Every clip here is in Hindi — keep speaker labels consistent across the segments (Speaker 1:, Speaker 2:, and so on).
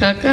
Speaker 1: కాకా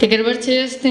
Speaker 1: టికెట్ పడి చేస్తే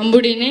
Speaker 1: అంబుడిని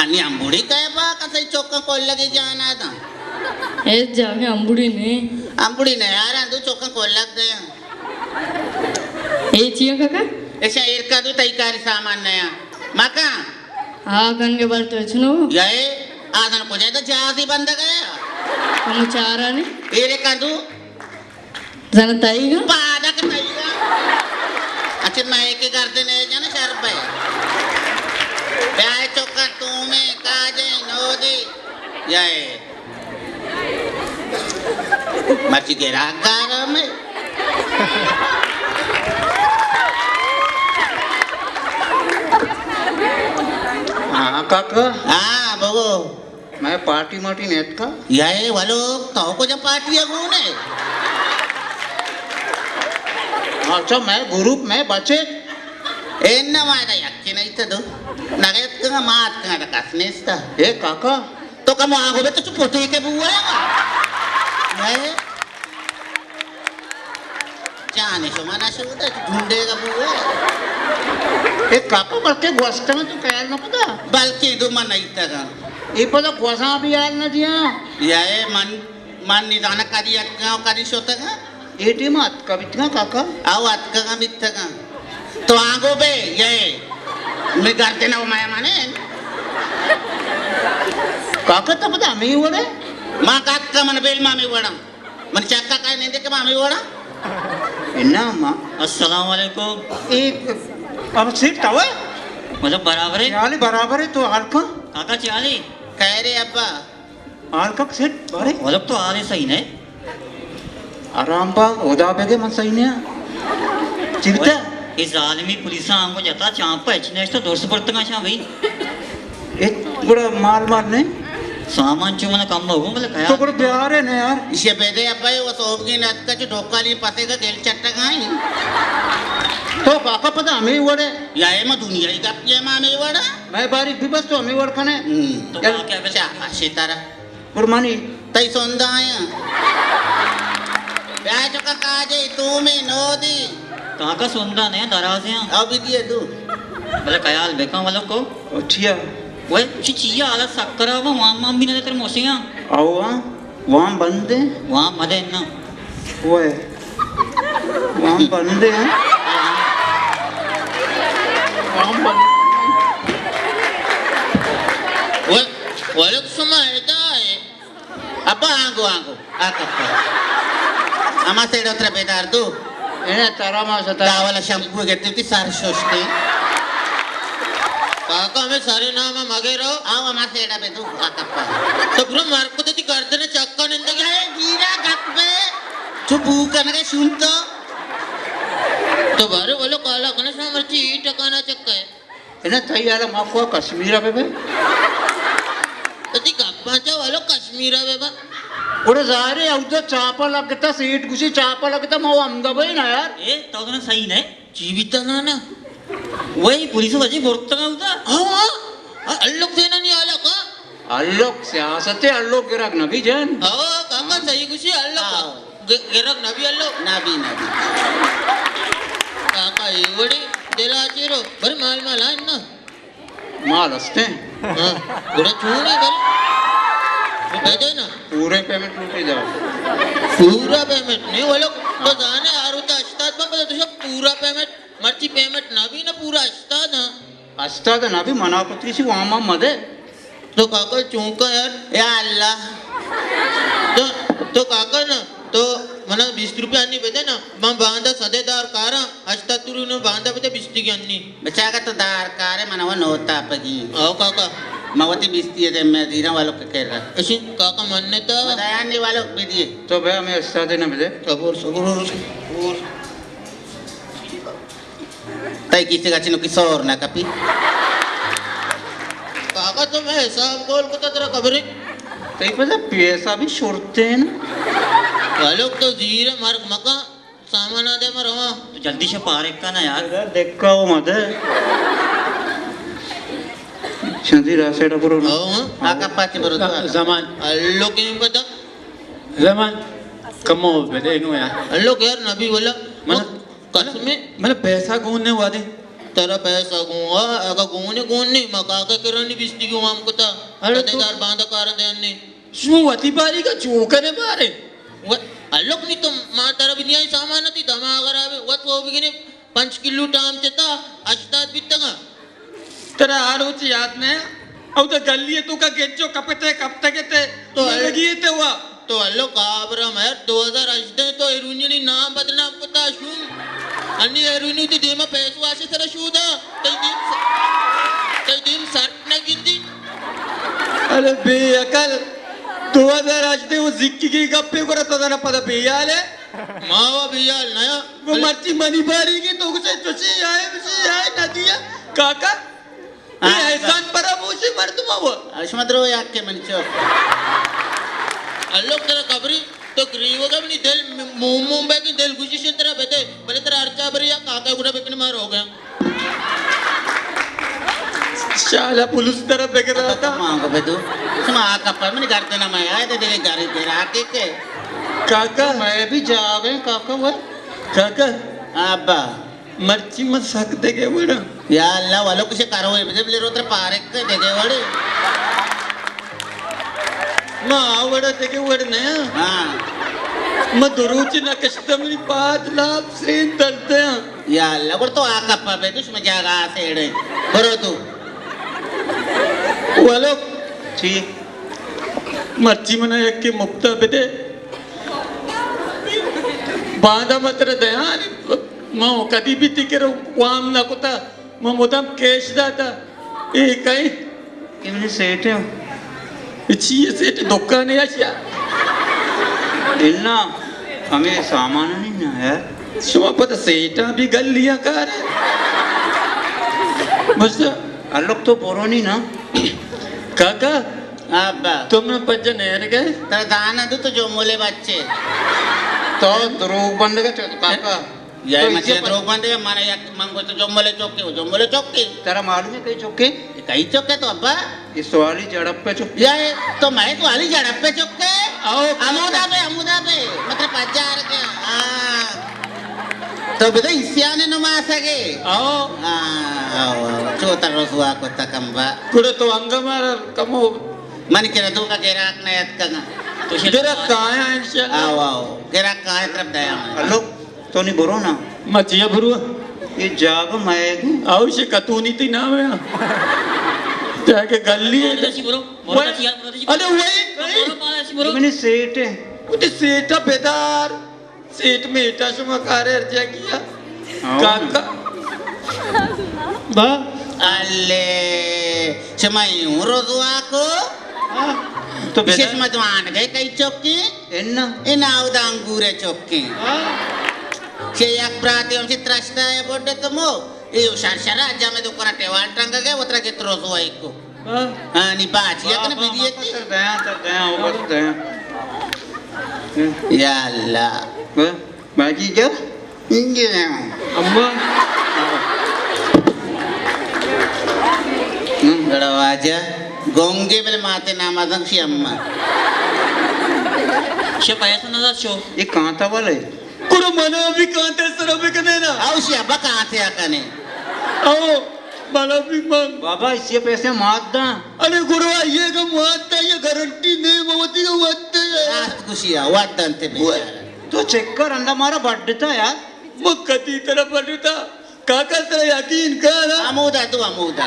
Speaker 2: अन्य अंबुड़ी कहे बा कसे चौका कोल लगे जाना था
Speaker 1: ఏ జాగే అంబుడిని
Speaker 2: अंबुड़ी ने यार तू चौका कोल लग दे
Speaker 1: ఏ చియ కాకా
Speaker 2: ऐसा एक का तू तैयारी सामान नया मका
Speaker 1: ఆ కన్గే బర్త వచ్చును
Speaker 2: गए आदन पूछे तो जासी बंद गया
Speaker 1: అమ్ము చారాని
Speaker 2: एरे का तू
Speaker 1: జన తైగా
Speaker 2: पादक तैयार अच्छा मैं एक ही करते नहीं जाना शर पे प्यार चौका तुम्हें काजे नोदी जाए मर्ची के रागार में
Speaker 3: हाँ काका
Speaker 2: हाँ बगो
Speaker 3: मैं पार्टी मार्टी नेट का
Speaker 2: याए वालो तो को जब पार्टी है गुने
Speaker 3: अच्छा मैं ग्रुप में बचे
Speaker 2: एन्ना मायना यक्की नहीं तो दो नगेत का मात का कसनेस्ता
Speaker 3: ए काका
Speaker 2: तो कम आगो बे तो चुप होते के बुआ याए जाने सो मना शुदा ढूंढे का बुआ
Speaker 3: ए काका बल्कि गोश्त में तो कहल न पता
Speaker 2: बल्कि दो मन नहीं तका
Speaker 3: ये पता गोसा भी आल न दिया
Speaker 2: याए मन निदान करी अटका करी सोता का
Speaker 3: एटी मत कविता काका
Speaker 2: आओ अटका का मित्ता का तो आगो बे ये मैं करते ना वो माया माने
Speaker 3: काका तो पता मैं वड़े
Speaker 2: माँ काका मन बेल मामी वड़ा मन चक्का का नहीं देखे मामी वड़ा
Speaker 3: इन्ना माँ
Speaker 4: अस्सलाम वालेकुम
Speaker 3: एक अब सीट तवे
Speaker 4: मतलब बराबर है
Speaker 3: चाली बराबर है तो आलका
Speaker 4: काका चाली
Speaker 2: कह रहे अब्बा
Speaker 3: आलका सीट बरे
Speaker 4: मतलब तो आधे सही नहीं
Speaker 3: आराम पा उदा बेगे मन सही नहीं चिंता
Speaker 4: इस आदमी पुलिस हमको जाता चांप पे इचने तो दोस्त पड़ता का शाम भाई
Speaker 3: एक बड़ा माल मार नहीं
Speaker 4: सामान जो मैंने कम होगा मतलब
Speaker 3: तो
Speaker 4: कहा
Speaker 3: बड़ा प्यार है ना यार
Speaker 2: इसे बेदे अब्बा वो सोबगी नत का जो ढोका ली पते का गेल चट्टा गाई
Speaker 3: तो काका पता मैं वड़े
Speaker 2: या ये मैं दुनिया ही कप ये मामी वड़ा
Speaker 3: मैं बारी भी बस तो मैं वड़ खाने
Speaker 4: तो कहा क्या
Speaker 2: क्या सितारा
Speaker 3: कुर्बानी
Speaker 2: तई सोंदा आया प्याज का काजे तू में नोदी
Speaker 4: काका सुनता नहीं दराज हैं
Speaker 2: अब भी दिए तू
Speaker 4: मतलब कयाल बेका वालों को
Speaker 3: अच्छिया
Speaker 4: वह चिचिया आला सक्करा वो वहाँ भी नहीं तेरे मौसियाँ
Speaker 3: आओ वहाँ बंदे
Speaker 4: वहाँ मदे ना
Speaker 3: वो है वहाँ बंदे हैं वहाँ बंदे
Speaker 2: वो लोग समझता है अब्बा आंगो आंगो आकप्पा अमा से डॉक्टर बेदार तू
Speaker 3: इन्हें तारा मार सता
Speaker 2: दावाला शैम्पू घेतली होती सारी सोचते
Speaker 5: काका हमें सारे नाम हम आगे रहो
Speaker 2: आओ अमा से एडा पे तू आकप्पा
Speaker 5: तो पूरा मार्क को तो करते ना चक्का निंदा क्या
Speaker 2: ये गिरा गप पे चुप करने के सुन
Speaker 5: तो बारे वालों काला कने से मर्ची टकाना चक्का है
Speaker 3: इन्हें तैयार माफुआ कश्मीरा पे
Speaker 5: तो ती गप्पाचा वालों कश्मीरा बेबा
Speaker 3: उड़े जारे उधर चापा लगता सीट कुछ चापा लगता मैं अहमदा भाई ना यार
Speaker 4: ए तो तुमने सही नहीं
Speaker 5: जीवित ना ना
Speaker 4: वही पुलिस वजी बोलता का उधर
Speaker 5: हाँ अल्लोक सेना नहीं आला का
Speaker 3: अल्लोक सियासत है अल्लोक गिरक नबी जैन
Speaker 5: हाँ काका सही कुछ अल्लोक गिरक नबी अल्लोक
Speaker 2: नाबी नाबी
Speaker 5: काका ये बड़ी दिला चीरो बरे माल माल आन ना
Speaker 3: माल हंसते
Speaker 5: हाँ बड़े चूने बरे वो कहते ना
Speaker 3: पूरे पेमेंट लूटे जाओ
Speaker 5: पूरा पेमेंट नहीं वो लोग तो जाने आरुता अस्ताद में पता तुझे पूरा पेमेंट मर्ची पेमेंट ना भी ना पूरा अस्ताद ना
Speaker 3: अस्ताद ना भी मनापत्री सी वहाँ मदे
Speaker 5: तो काका चौंका यार
Speaker 2: या अल्लाह
Speaker 5: तो काका ना तो मला 20 रुपये अन्नी भेटे ना मग बांधा सदेदार कारा असतात तुरून बांधा भेटे 20 की अन्नी
Speaker 2: बचागा तो दार कारे मनवा नोता पगी
Speaker 5: आओ काका
Speaker 2: मवती बिस्ती है मैं धीरा वालों के कह रहा
Speaker 5: अशी काका म्हणणे तर
Speaker 2: बताया वालों भी दिए
Speaker 3: तो भैया मैं हिस्सा देना मुझे
Speaker 5: सगोर सगोर
Speaker 2: तय किसी का चिन्ह किसी और ना कपी
Speaker 5: काका तो मैं हिसाब बोल को तो तेरा खबर है
Speaker 3: कहीं पता पैसा भी छोड़ते हैं ना
Speaker 5: वालों तो जीरे मार्ग मका सामान आदे में रहा
Speaker 4: तो जल्दी से पार का ना यार
Speaker 3: इधर देखा हो मत शांति रासेड़ा करो ना
Speaker 5: आओ हाँ
Speaker 2: आका पाची बरोबर
Speaker 3: zaman
Speaker 5: अल्लो की पता
Speaker 3: zaman kamu beda inu ya
Speaker 5: अल्लो के यार नबी बोला
Speaker 3: mana
Speaker 5: कसमे
Speaker 3: mana पैसा घूमने वादे
Speaker 5: तेरा पैसा गुआ अगर गुने गुने मका के करनी 20 की हम को था
Speaker 3: अरे तो-
Speaker 5: सदेदार बांधा कारण देने
Speaker 3: semua wati bari का चोकने मारे
Speaker 5: अल्लोक नहीं तो माँ तेरा भी नहीं सामान थी धमा अगर आवे वत वो भी 5 किलो टाइम चेता अष्टाद बितगा
Speaker 3: तेरा आरोच याद में अब तो गलिए तू का गेचो कपते कपते के
Speaker 5: तो
Speaker 3: लगी ते हुआ
Speaker 5: तो अल्लो काबरा मैं 2008 तो एरुनी नाम बदनाम पता शू अन्नी एरुनी ती देमा पैसो आशे तेरा शूदा कई दिन साठ ना गिंदी
Speaker 3: अरे बेअकल 2008 वो जिक्की की गप्पे को रता था ना पता बेयाले
Speaker 5: मावा बियाल नया
Speaker 3: वो मर्ची मनी बारी की तो कुछ तुझे आए नदिया काका ये एहसान पर अब उसे मर तुम वो
Speaker 2: आयुष्मद्रो याक के मंचो
Speaker 5: अल्लो तेरा खबरी तो ग्रीवो का भी नहीं दिल मुंबई की दिल गुजी से तेरा बेटे भले तेरा अर्चा भरी या काका गुड़ा बेकने मार हो गया
Speaker 3: शाला पुलिस तरफ बेच रहा था
Speaker 2: मांगो बेदू तुम आका पर मैंने घर देना मैं आए दे घर तेरा आके के
Speaker 3: काका
Speaker 5: मैं भी जावे काका वो
Speaker 3: काका
Speaker 2: अब्बा
Speaker 3: मर्ची मत सकते के बड़ा
Speaker 2: या अल्लाह वालों कुछ करो ये मुझे बिले रोत्र पारे के देगे वड़े
Speaker 3: माँ आवड़ा देखे वड़ नया
Speaker 2: हाँ
Speaker 3: मैं दुरुचि न कष्टमरी 5 लाख से डरते हैं
Speaker 2: या अल्लाह पर तो आका पर बेदू उसमें जागा से एड़े बरो तू
Speaker 3: वालों ठीक मर्ची मना एक के मुक्ता बेटे बांधा मत रहे हैं माँ कभी भी तिकेर वाम ना कोता माँ मोदम कैश दाता ए कहीं
Speaker 4: कि मैंने सेठ है
Speaker 3: इच्छी सेठ दुकान है क्या
Speaker 4: दिलना हमें सामान नहीं ना यार
Speaker 3: सुबह पता सेठा भी गल लिया कर बस
Speaker 4: अल्लोक तो बोरो नहीं ना
Speaker 3: काका
Speaker 2: अब्बा
Speaker 3: तुमने पंजा नहर गए
Speaker 2: तेरा दाना दो तो जो मोले बच्चे
Speaker 3: तो द्रोग बंद का काका
Speaker 2: या
Speaker 3: तो
Speaker 2: मचे
Speaker 3: इसे
Speaker 2: द्रोग बंदे माने या मंगो तो जो मोले चौके हो जो मोले चौके
Speaker 4: तेरा मालूम है कई चौके
Speaker 2: कहीं चौके तो अब्बा
Speaker 4: इस सवाली जड़प पे चौके
Speaker 2: या तो मैं तो वाली झड़प पे चौके
Speaker 3: आओ
Speaker 2: अमुदा पे मतलब 5000 के हाँ तो बेटा इससे आने न मार सके
Speaker 3: आओ
Speaker 2: हाँ चौथा रोजुआ को तकम्बा
Speaker 3: कुड़े तो अंगा मारा कमो
Speaker 2: मन करा तू का गेराक न याद करना
Speaker 4: तो
Speaker 3: तेरा कहाँ है इंशाल्लाह
Speaker 2: आओ आओ गेराक कहाँ है तरफ दया मैं
Speaker 4: अल्लोक तो नहीं बोरो ना
Speaker 3: मचिया भरुआ
Speaker 4: ये जाग माएगी
Speaker 3: आओ से कतूनी थी ना मैं जाके गली है अरे वही
Speaker 4: मैंने सेठ है
Speaker 3: उठे सेठा बेदार सेठ में इटा सुमा कार्य अर्जा किया काका बा
Speaker 2: अल्ले चमाई रोजुआ को
Speaker 4: तो
Speaker 2: विशेष मजवान गए कई चौकी
Speaker 4: एन्ना
Speaker 2: इन आवदांगूरे चौकी शेyak berarti om citrasta ya bodoh temu iyo syar-syar aja me dukura tewan tangga ge watra ke terus waiku ah ni baci ya kan video ti
Speaker 4: दया होगा तो दया
Speaker 2: ya Allah
Speaker 4: बाकी क्या
Speaker 2: iya
Speaker 3: अम्मा
Speaker 2: gada wajah gongge bele mate nama sang si amma
Speaker 4: siapa ya sana show ये कहाँ था वाले
Speaker 3: कुड़ो मना भी कांटे सर भी कने ना
Speaker 2: au siapa कहाँ से akane
Speaker 3: आओ मना भी मांग
Speaker 4: बाबा इससे पैसे मार दा
Speaker 3: अरे गुरु ये का मारता ये गारंटी नहीं मवती का मारता है
Speaker 2: aku sia wadan te bicara
Speaker 4: तो चेक कर अंडा मारा बर्थडे था यार
Speaker 3: मक्कती तरह पड़ता काका तेरा यकीन कर
Speaker 2: अमूदा तू अमूदा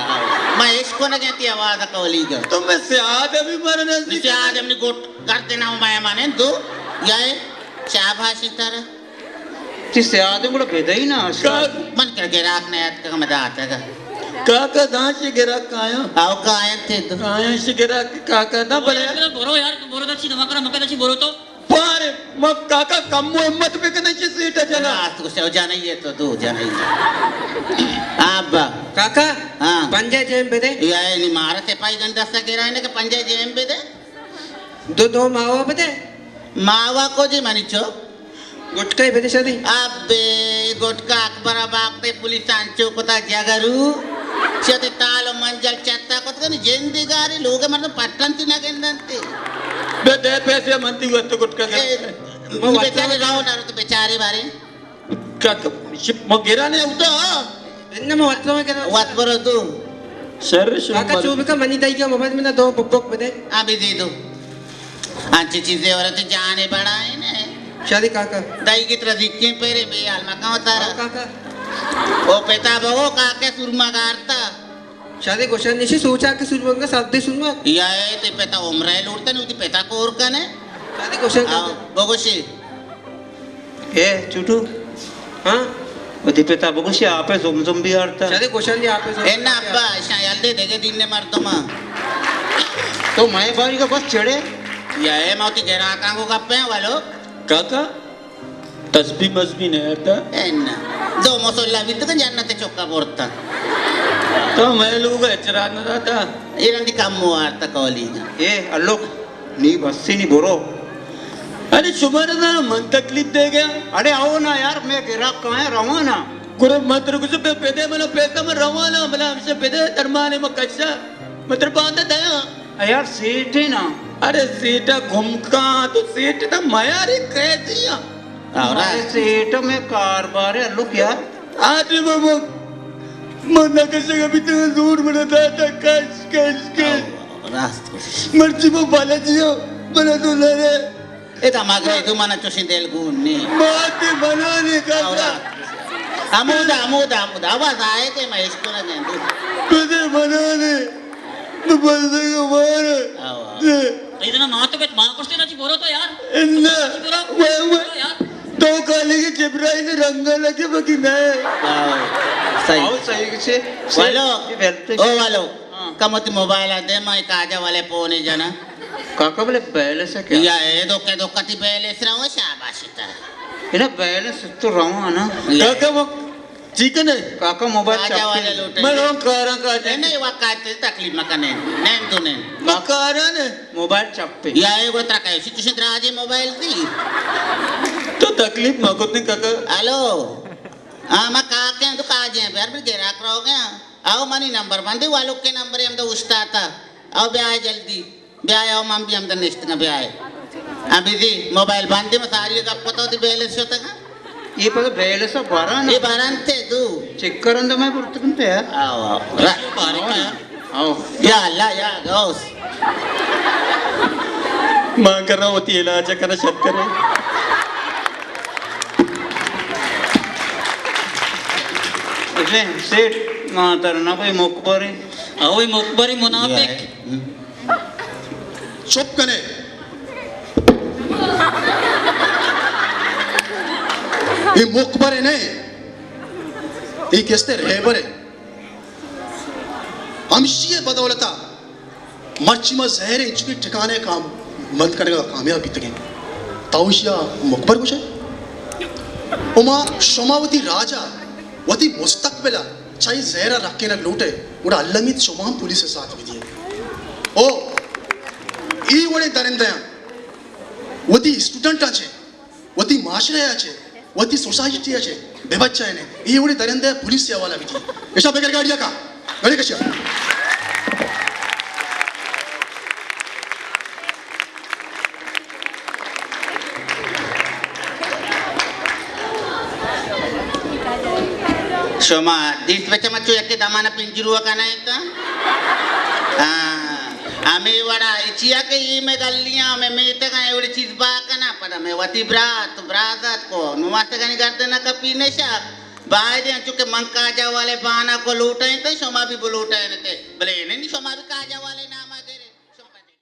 Speaker 2: मैं इसको ना कहती आवाज कवली का
Speaker 3: तो मैं सियाद अभी मरने
Speaker 2: जिसे आज हमने गोट करते ना मैं माने तू यार शाबाश इतारा
Speaker 4: ती सियाद मुड़ा भेदा ही ना
Speaker 2: मन कर के राखने याद का मजा आता का
Speaker 3: काका दांत से गिरा काया
Speaker 2: आओ का आए थे तो
Speaker 3: काया से गिरा काका ना बले
Speaker 4: बोरो यार बोरो दक्षी धमाकरा मकरा बोरो तो
Speaker 3: पारे मग काका कम हिम्मत पे करने की सीट चला
Speaker 2: आज तो से जाना ही है तो तू जाना ही अब
Speaker 6: काका
Speaker 2: हाँ
Speaker 6: पंजे जेम पे दे
Speaker 2: ये नहीं मारा से पाई गंदा सा गिरा है ना कि पंजे जेम पे दे
Speaker 6: दो मावा पे दे
Speaker 2: मावा को जी मानी चो
Speaker 6: गुटका ही पे दे शादी
Speaker 2: अबे गुटका अकबरा बागते पुलिस आंचो कोता जगरू चते तालो मंजल चत्ता कोता नि जेंदी गारी लोगे मतलब पट्टंती ना गेंदंती
Speaker 3: बे दे पैसे मनती हुआ तो गुटका
Speaker 2: बेचारे राव ना तो बेचारे बारे
Speaker 3: काका मग गिरा ने उता
Speaker 6: इन्ना में वत्तो में क्या
Speaker 2: वात बरो तू
Speaker 3: सर
Speaker 6: काका चूबी का मनी दाई का मोबाइल में ना दो बुक पे दे
Speaker 2: अभी दे दो अच्छी चीजें और तो जाने बड़ा है ना
Speaker 6: शादी काका
Speaker 2: दाई की तरह दिखे पेरे बे आलमा का होता
Speaker 6: हाँ, काका
Speaker 2: ओ पेता बगो काके सुरमा गारता
Speaker 6: शादी क्वेश्चन निशी सोचा कि सुन बंगा साथ दे सुनवा
Speaker 2: या है ते पेता उम्र है लूटता नहीं उती पेता को और कने
Speaker 6: शादी क्वेश्चन
Speaker 2: आओ बगोशी
Speaker 4: ए चुटू
Speaker 6: हाँ
Speaker 4: उदी पेता बगुशी आपे जुम भी आरता
Speaker 6: शादी क्वेश्चन जी आप
Speaker 2: एन्ना अब्बा शायल दे देगे दिन ने मार तो मां
Speaker 4: तो मैं बारी का बस चढ़े
Speaker 2: या है मौती गेरा कांगो गप्पे हैं वालो
Speaker 3: काका तस्बी मस्बी नहीं आता
Speaker 2: एन्ना दो मसोल्ला भी तो जन्नत चौका बोरता
Speaker 3: तो मैं लोग चरा न रहता
Speaker 2: इरंदी काम मुआरता कॉलेज
Speaker 4: ए अल्लोक नी बस्सी नी बोरो
Speaker 3: अरे शुमार ना मन तकलीफ दे गया
Speaker 4: अरे आओ ना यार मैं गिराक कहाँ है रवाना
Speaker 3: गुरु मंत्र कुछ पे पेदे मनो पैसा में रवाना मला हमसे पेदे दरमाने में कच्चा मंत्र बांधा दया
Speaker 4: यार सीट है ना
Speaker 3: अरे सीटा घुमका तो सीट ना मायारी कैसी है
Speaker 2: और
Speaker 4: सीट में कारबार है अल्लोक यार
Speaker 3: आज वो मना कैसे कभी तो दूर बनाता था कच कच कच
Speaker 2: रास्त
Speaker 3: मर्जी में बाला जियो बना तो लरे
Speaker 2: eta magre tu mana chosin del gunni
Speaker 3: माते बनाने का
Speaker 2: amuda आवाज आए के मैं इसको ना देंदू
Speaker 3: कैसे बनाने तो बंदे को मारे
Speaker 4: इतना मातो पे मां कुछ ना बोरो तो यार
Speaker 3: इन्ना
Speaker 4: बोरो यार
Speaker 3: तो काले के चिपराई ने रंगा लगे बाकी नहीं
Speaker 2: सही
Speaker 4: आओ सही से
Speaker 2: वालो
Speaker 4: बेलते
Speaker 2: ओ वालो कमती मोबाइल आते मैं काजा वाले पोने जना
Speaker 4: काका बोले बैलेंस है क्या
Speaker 2: या ए दो कति बैलेंस रहो शाबाश ता
Speaker 4: इना बैलेंस तो रहा ना
Speaker 3: काका वो चिकन है
Speaker 4: काका मोबाइल
Speaker 2: काजा वाले
Speaker 4: चापते
Speaker 2: लूटे
Speaker 3: मैं लोग कारा का
Speaker 2: नहीं वकात तकलीफ मकने नेम तू ने
Speaker 3: कारा ने
Speaker 4: मोबाइल चापते
Speaker 2: या ए गोत्रा काय सिचुएशन राजे मोबाइल दी
Speaker 3: तो तकलीफ मगत नहीं काका
Speaker 2: हेलो हाँ मैं काके तो काजे यार फिर गिरा करोगे आओ मनी नंबर बंदे वालों के नंबर हम तो उस्ता था आओ ब्याह जल्दी ब्याह आओ मम भी हम तो नेक्स्ट का ब्याह अभी जी मोबाइल बंदे में सारी का पता होती बैलेंस होता है
Speaker 4: ये पता बैलेंस है बारह ना
Speaker 2: ये बारह थे तू
Speaker 4: चेक करन तो मैं बोलते हैं
Speaker 2: आओ
Speaker 4: आओ
Speaker 2: या अल्लाह या गौस
Speaker 3: मां कर रहा होती है इलाज करना शत करे
Speaker 4: इसे सेठ मातर ना भाई मुकबरी
Speaker 5: आओ मुकबरी मुनाफिक
Speaker 7: चुप कने ये मुकबर है नहीं ये किसते रेबर है हमशी बदौलता मर्ची में जहर इंच के ठिकाने काम बंद करने का कामयाबी तक ताउशिया मुकबर कुछ है उमा शोमावती राजा वती मुस्तकबिला चाहे जहरा रखे ना लूटे उड़ा अल्लमित शोमाम पुलिस के साथ भी दिए ओ ई वडे दरिंदया वती स्टूडेंट आचे वती माशरे आचे वती सोसायटी आचे बेबच्चा ने ई वडे दरिंदया पुलिस से हवाला भी दिए ऐसा बेकर गाड़िया का गले कशा
Speaker 2: शोमा दिस बच्चा मच्चो एक दमाना पिंजरुआ का नहीं था हमें वड़ा इचिया के ये में गलियां में मेते का एवढी चीज बा का ना पड़ा मैं वती ब्रात को नुवास्ते का नहीं करते ना का पीने शाक बाय दे चुके मंका जा वाले बाना को लूटे थे शोमा भी बुलूटे थे भले नहीं शोमा भी का